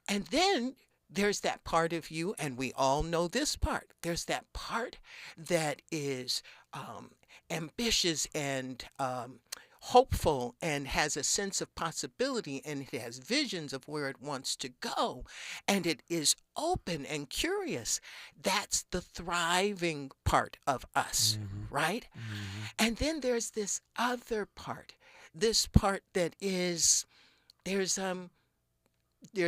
And then there's that part of you, and we all know this part. There's that part that is ambitious and hopeful and has a sense of possibility, and it has visions of where it wants to go, and it is open and curious. That's the thriving part of us, right? And then there's this other part, this part that is, there's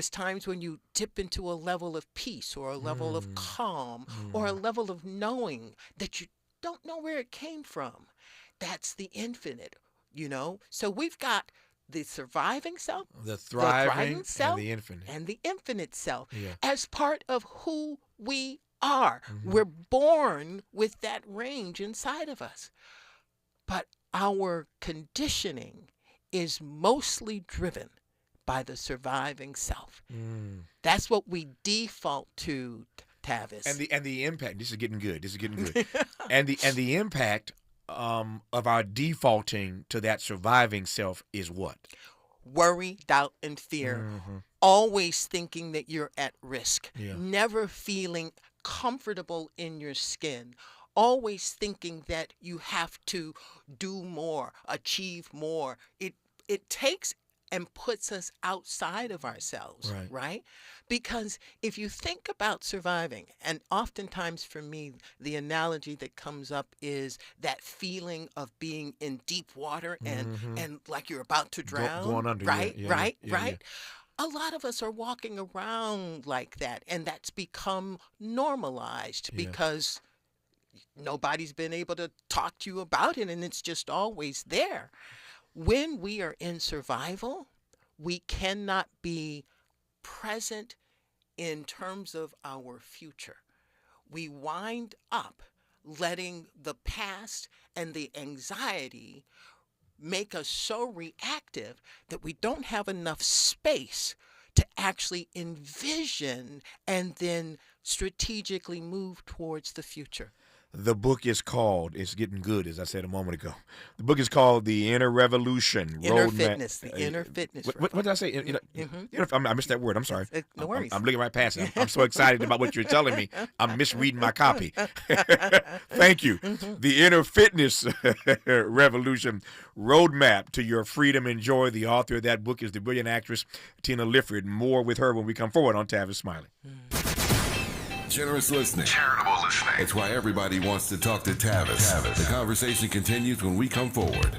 times when you dip into a level of peace, or a level of calm, or a level of knowing that you don't know where it came from. That's the infinite. So we've got the surviving self, the thriving self, and the infinite self as part of who we are. We're born with that range inside of us. But our conditioning is mostly driven by the surviving self. That's what we default to, Tavis. And the impact. This is getting good. and the impact of our defaulting to that surviving self is what? Worry, doubt, and fear. Always thinking that you're at risk. Never feeling comfortable in your skin. Always thinking that you have to do more, achieve more. It takes and puts us outside of ourselves, right? Because if you think about surviving, and oftentimes for me, the analogy that comes up is that feeling of being in deep water and like you're about to drown, going under, right? A lot of us are walking around like that, and that's become normalized because nobody's been able to talk to you about it, and it's just always there. When we are in survival, we cannot be present in terms of our future. We wind up letting the past and the anxiety make us so reactive that we don't have enough space to actually envision and then strategically move towards the future. The book is called, it's getting good, as I said a moment ago. The book is called The Inner Revolution. Inner Fitness. The Inner Fitness. What did I say? I missed that word. I'm sorry. No worries. I'm looking right past it. I'm so excited about what you're telling me. I'm misreading my copy. Thank you. The Inner Fitness Revolution Roadmap to Your Freedom and Joy. The author of that book is the brilliant actress Tina Lifford. More with her when we come forward on Tavis Smiley. Generous listening. Charitable listening. It's why everybody wants to talk to Tavis. The conversation continues when we come forward.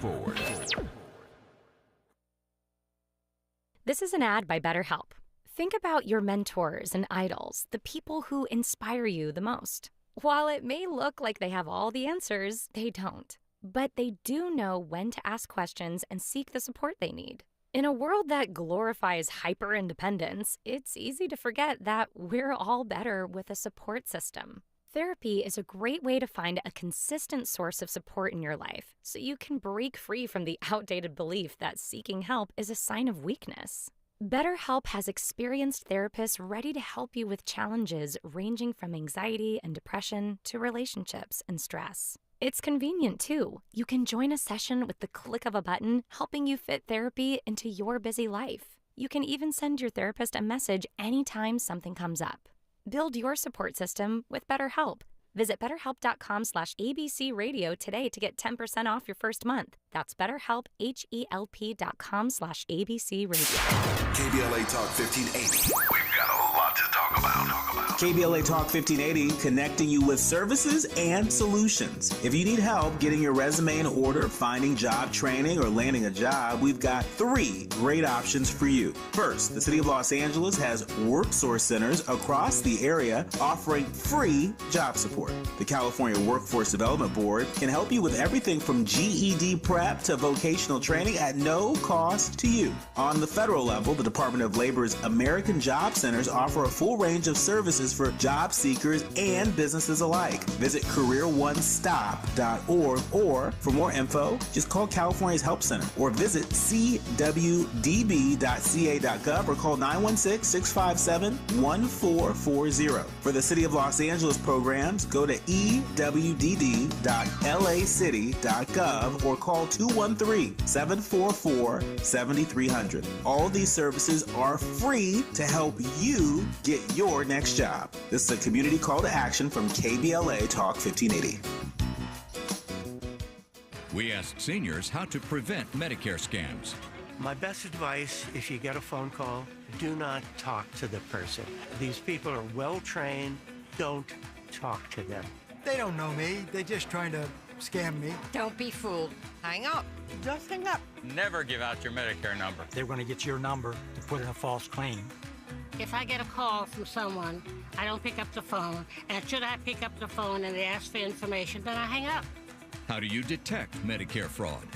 This is an ad by BetterHelp. Think about your mentors and idols, the people who inspire you the most. While it may look like they have all the answers, they don't. But they do know when to ask questions and seek the support they need. In a world that glorifies hyper-independence, it's easy to forget that we're all better with a support system. Therapy is a great way to find a consistent source of support in your life so you can break free from the outdated belief that seeking help is a sign of weakness. BetterHelp has experienced therapists ready to help you with challenges ranging from anxiety and depression to relationships and stress. It's convenient, too. You can join a session with the click of a button, helping you fit therapy into your busy life. You can even send your therapist a message anytime something comes up. Build your support system with BetterHelp. Visit BetterHelp.com/ABCRadio today to get 10% off your first month. That's BetterHelp, HELP.com/ABCRadio. KBLA Talk 1580. We've got a lot to talk about. KBLA Talk 1580, connecting you with services and solutions. If you need help getting your resume in order, finding job training, or landing a job, we've got 3 great options for you. First, the City of Los Angeles has WorkSource centers across the area offering free job support. The California Workforce Development Board can help you with everything from GED prep to vocational training at no cost to you. On the federal level, the Department of Labor's American Job Centers offer a full range of services for job seekers and businesses alike. Visit careeronestop.org, or for more info, just call California's Help Center or visit cwdb.ca.gov or call 916-657-1440. For the City of Los Angeles programs, go to ewd.lacity.gov or call 213-744-7300. All these services are free to help you get your next job. This is a community call to action from KBLA Talk 1580. We asked seniors how to prevent Medicare scams. My best advice, if you get a phone call, do not talk to the person. These people are well trained. Don't talk to them. They don't know me. They're just trying to scam me. Don't be fooled. Hang up. Just hang up. Never give out your Medicare number. They're going to get your number to put in a false claim. If I get a call from someone, I don't pick up the phone, and should I pick up the phone and they ask for information, then I hang up. How do you detect Medicare fraud?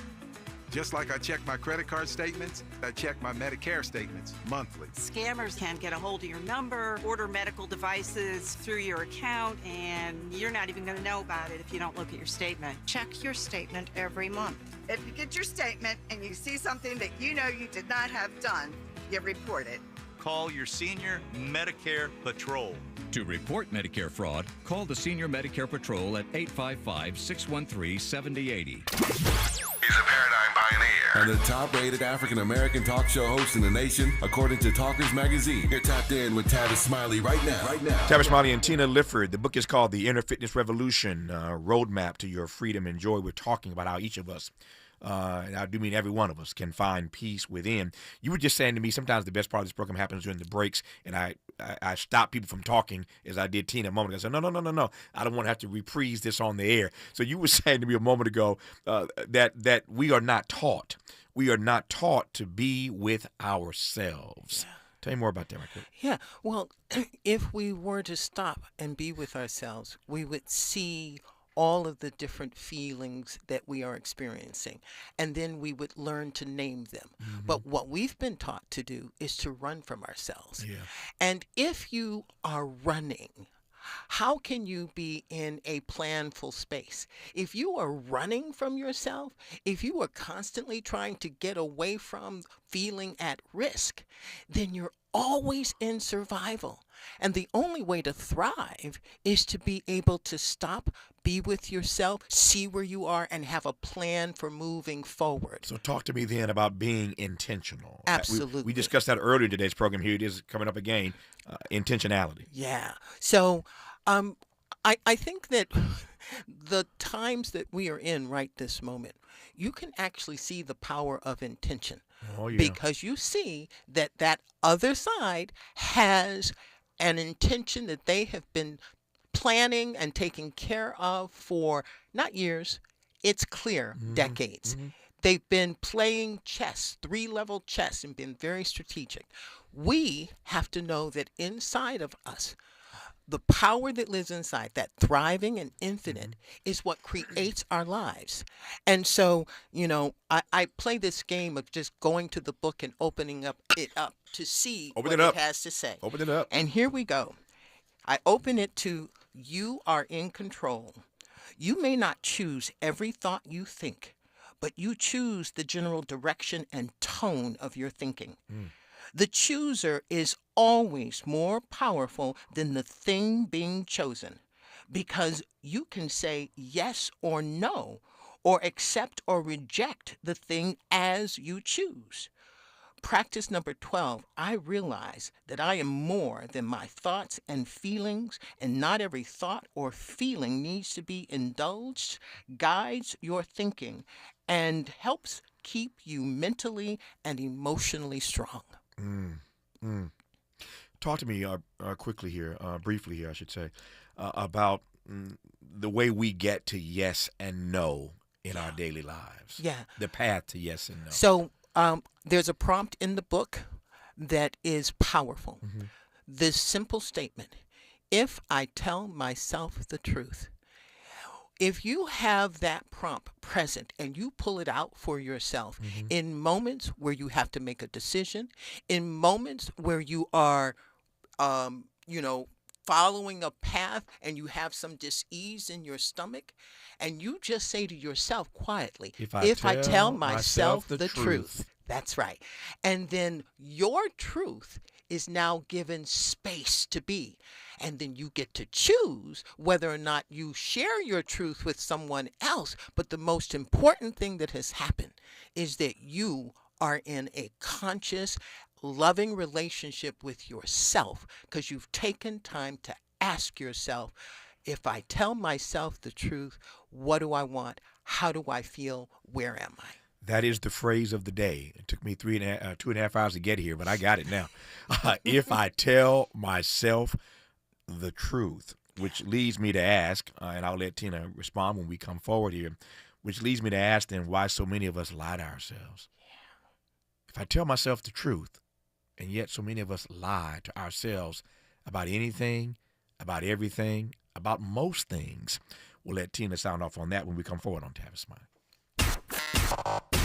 Just like I check my credit card statements, I check my Medicare statements monthly. Scammers can get a hold of your number, order medical devices through your account, and you're not even going to know about it if you don't look at your statement. Check your statement every month. If you get your statement and you see something that you know you did not have done, you report it. Call your Senior Medicare Patrol. To report Medicare fraud, call the Senior Medicare Patrol at 855-613-7080. He's a paradigm pioneer and the top-rated African-American talk show host in the nation, according to Talkers Magazine. You're tapped in with Tavis Smiley right now. Tavis Smiley and Tina Lifford. The book is called The Inner Fitness Revolution, Roadmap to Your Freedom and Joy. We're talking about how each of us, and I do mean every one of us, can find peace within. You were just saying to me, sometimes the best part of this program happens during the breaks, and I stop people from talking, as I did Tina a moment ago. I said, no. I don't want to have to reprise this on the air. So you were saying to me a moment ago that we are not taught. We are not taught to be with ourselves. Yeah. Tell me more about that right quick. Yeah. Well, if we were to stop and be with ourselves, we would see all of the different feelings that we are experiencing, and then we would learn to name them. Mm-hmm. But what we've been taught to do is to run from ourselves. Yeah. And if you are running, how can you be in a planful space? If you are running from yourself, if you are constantly trying to get away from feeling at risk, then you're always in survival. And the only way to thrive is to be able to stop, be with yourself, see where you are, and have a plan for moving forward. So talk to me then about being intentional. Absolutely. We discussed that earlier in today's program. Here it is coming up again, intentionality. Yeah. So I think that the times that we are in right this moment, you can actually see the power of intention. Oh, yeah. Because you see that other side has an intention that they have been planning and taking care of for not years, it's clear, decades. Mm-hmm. They've been playing chess, 3-level chess, and been very strategic. We have to know that inside of us, the power that lives inside, that thriving and infinite, is what creates our lives. And so, I play this game of just going to the book and opening it up to see what it has to say. Open it up. And here we go. I open it to You are in control. You may not choose every thought you think, but you choose the general direction and tone of your thinking. The chooser is always more powerful than the thing being chosen, because you can say yes or no, or accept or reject the thing as you choose. Practice number 12, I realize that I am more than my thoughts and feelings, and not every thought or feeling needs to be indulged, guides your thinking, and helps keep you mentally and emotionally strong. Talk to me quickly here, briefly here, I should say, about the way we get to yes and no in our daily lives. Yeah. The path to yes and no. So there's a prompt in the book that is powerful. This simple statement, if I tell myself the truth. If you have that prompt present and you pull it out for yourself in moments where you have to make a decision, in moments where you are, following a path and you have some dis-ease in your stomach, and you just say to yourself quietly, if I tell myself the truth. That's right. And then your truth is now given space to be. And then you get to choose whether or not you share your truth with someone else. But the most important thing that has happened is that you are in a conscious, loving relationship with yourself, because you've taken time to ask yourself, if I tell myself the truth, what do I want? How do I feel? Where am I? That is the phrase of the day. It took me 2.5 hours to get here, but I got it now. If I tell myself the truth, which leads me to ask, and I'll let Tina respond when we come forward here, which leads me to ask then why so many of us lie to ourselves. If I tell myself the truth, and yet so many of us lie to ourselves about anything, about everything, about most things. We'll let Tina sound off on that when we come forward on Tavis Smiley.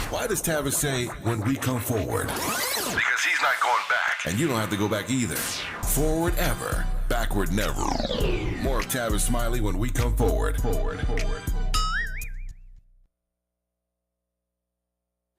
Why does Tavis say when we come forward? Because he's not going back. And you don't have to go back either. Forward ever, backward never. More of Tavis Smiley when we come forward.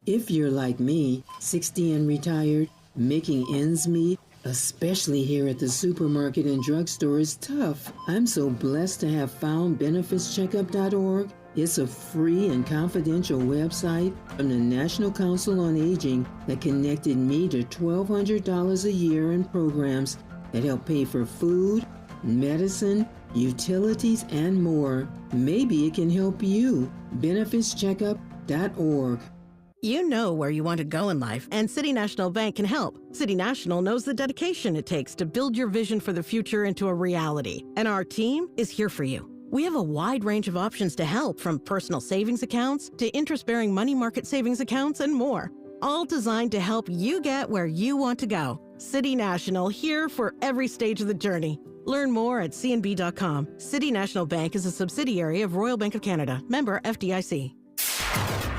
If you're like me, 60 and retired, making ends meet, especially here at the supermarket and drugstore, is tough. I'm so blessed to have found benefitscheckup.org. It's a free and confidential website from the National Council on Aging that connected me to $1,200 a year in programs that help pay for food, medicine, utilities, and more. Maybe it can help you. benefitscheckup.org. You know where you want to go in life, and City National Bank can help. City National knows the dedication it takes to build your vision for the future into a reality, and our team is here for you. We have a wide range of options to help, from personal savings accounts to interest-bearing money market savings accounts and more, all designed to help you get where you want to go. City National, here for every stage of the journey. Learn more at cnb.com. City National Bank is a subsidiary of Royal Bank of Canada, member FDIC.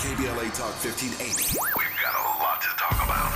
KBLA Talk 1580. We've got a lot to talk about.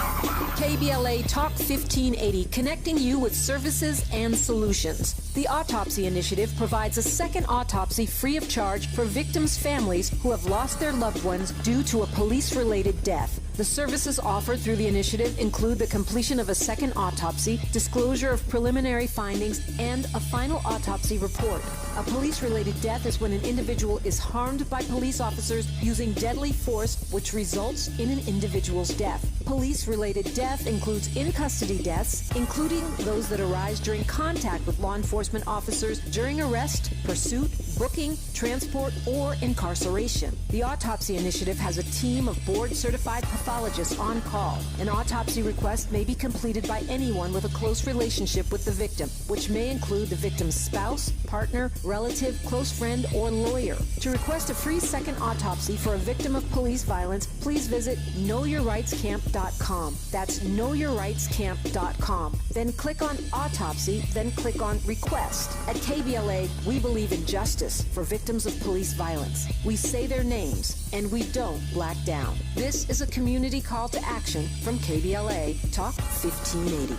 KBLA Talk 1580, connecting you with services and solutions. The Autopsy Initiative provides a second autopsy free of charge for victims' families who have lost their loved ones due to a police-related death. The services offered through the initiative include the completion of a second autopsy, disclosure of preliminary findings, and a final autopsy report. A police-related death is when an individual is harmed by police officers using deadly force, which results in an individual's death. Police-related death includes in-custody deaths, including those that arise during contact with law enforcement officers during arrest, pursuit, booking, transport, or incarceration. The Autopsy Initiative has a team of board-certified pathologists on call. An autopsy request may be completed by anyone with a close relationship with the victim, which may include the victim's spouse, partner, relative, close friend, or lawyer. To request a free second autopsy for a victim of police violence, please visit knowyourrightscamp.com. That's knowyourrightscamp.com. Then click on Autopsy, then click on Request. At KBLA, we believe in justice for victims of police violence. We say their names, and we don't black down. This is a community call to action from KBLA Talk 1580.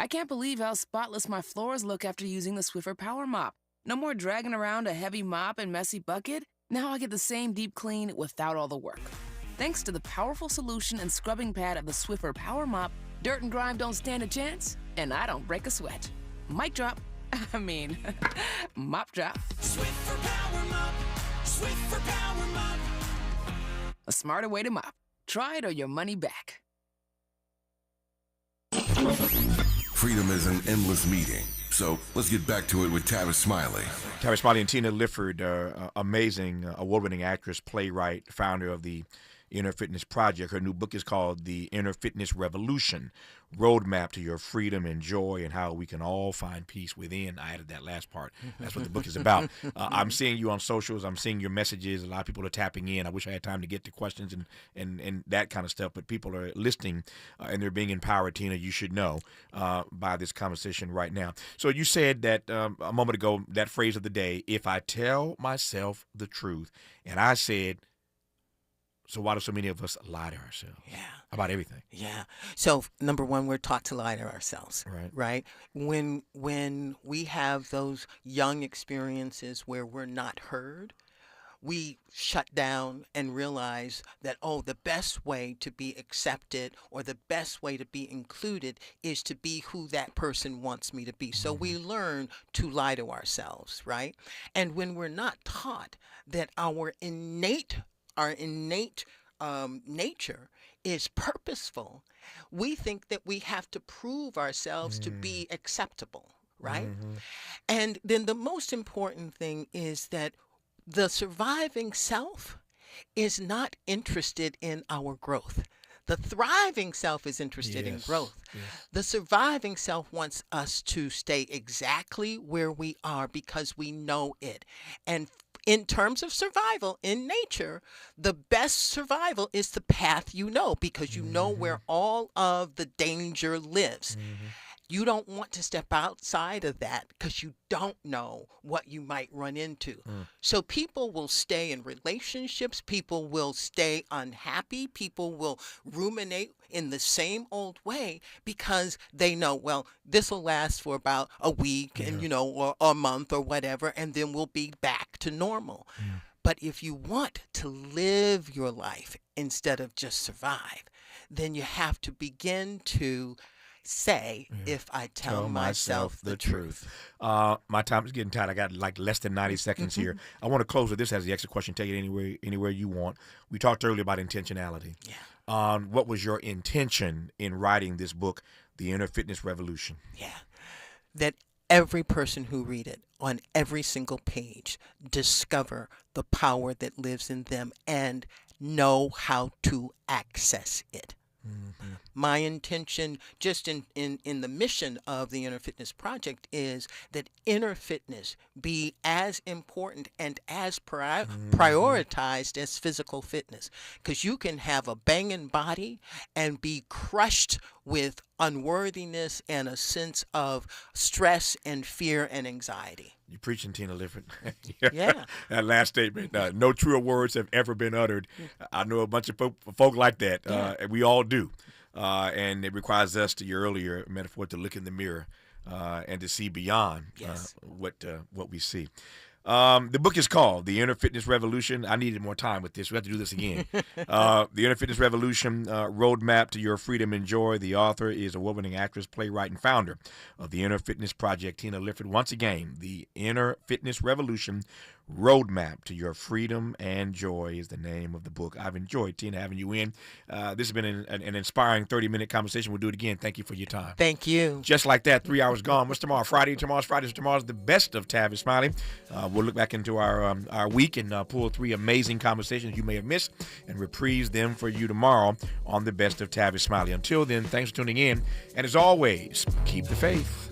I can't believe how spotless my floors look after using the Swiffer Power Mop. No more dragging around a heavy mop and messy bucket. Now I get the same deep clean without all the work. Thanks to the powerful solution and scrubbing pad of the Swiffer Power Mop, dirt and grime don't stand a chance, and I don't break a sweat. Mic drop. Mop drop. Swiffer Power Mop. Swiffer Power Mop. A smarter way to mop. Try it or your money back. Freedom is an endless meeting. So let's get back to it with Tavis Smiley. Tavis Smiley and Tina Lifford, amazing award-winning actress, playwright, founder of the Inner Fitness Project. Her new book is called The Inner Fitness Revolution, Roadmap to Your Freedom and Joy and How We Can All Find Peace Within. I added that last part. That's what the book is about. I'm seeing you on socials. I'm seeing your messages. A lot of people are tapping in. I wish I had time to get to questions and that kind of stuff, but people are listening and they're being empowered, Tina, you should know, by this conversation right now. So you said that a moment ago, that phrase of the day, if I tell myself the truth, and I said, so why do so many of us lie to ourselves? Yeah. About everything. Yeah. So number one, we're taught to lie to ourselves. Right. Right. When we have those young experiences where we're not heard, we shut down and realize that, oh, the best way to be accepted or the best way to be included is to be who that person wants me to be. So we learn to lie to ourselves, right? And when we're not taught that our innate nature is purposeful, we think that we have to prove ourselves to be acceptable, right? And then the most important thing is that the surviving self is not interested in our growth. The thriving self is interested in growth. Yes. The surviving self wants us to stay exactly where we are because we know it. And in terms of survival in nature, the best survival is the path you know, because you know where all of the danger lives. You don't want to step outside of that because you don't know what you might run into. So people will stay in relationships, people will stay unhappy, people will ruminate in the same old way because they know, well, this will last for about a week and, or a month or whatever, and then we'll be back to normal. But if you want to live your life instead of just survive, then you have to begin to say, if I tell myself the truth. My time is getting tight. I got like less than 90 seconds here. I want to close with this as the extra question. Take it anywhere you want. We talked earlier about intentionality. Yeah. What was your intention in writing this book, The Inner Fitness Revolution? Yeah. That every person who read it on every single page discover the power that lives in them and know how to access it. My intention just in the mission of the Inner Fitness Project is that inner fitness be as important and as prioritized as physical fitness. Because you can have a banging body and be crushed with unworthiness and a sense of stress and fear and anxiety. You're preaching, Tina Lifford. Yeah. That last statement, no truer words have ever been uttered. I know a bunch of folk like that, and we all do. And it requires us, to your earlier metaphor, to look in the mirror and to see beyond what we see. The book is called The Inner Fitness Revolution. I needed more time with this. We have to do this again. The Inner Fitness Revolution, Roadmap to Your Freedom and Joy. The author is award-winning actress, playwright, and founder of the Inner Fitness Project, Tina Lifford. Once again, The Inner Fitness Revolution, Roadmap to Your Freedom and Joy is the name of the book. I've enjoyed, Tina, having you in. This has been an inspiring 30-minute conversation. We'll do it again. Thank you for your time. Thank you. Just like that, 3 hours gone. What's tomorrow? Friday. Tomorrow's the best of Tavis Smiley. We'll look back into our week and pull 3 amazing conversations you may have missed and reprise them for you tomorrow on the best of Tavis Smiley. Until then, thanks for tuning in. And as always, keep the faith.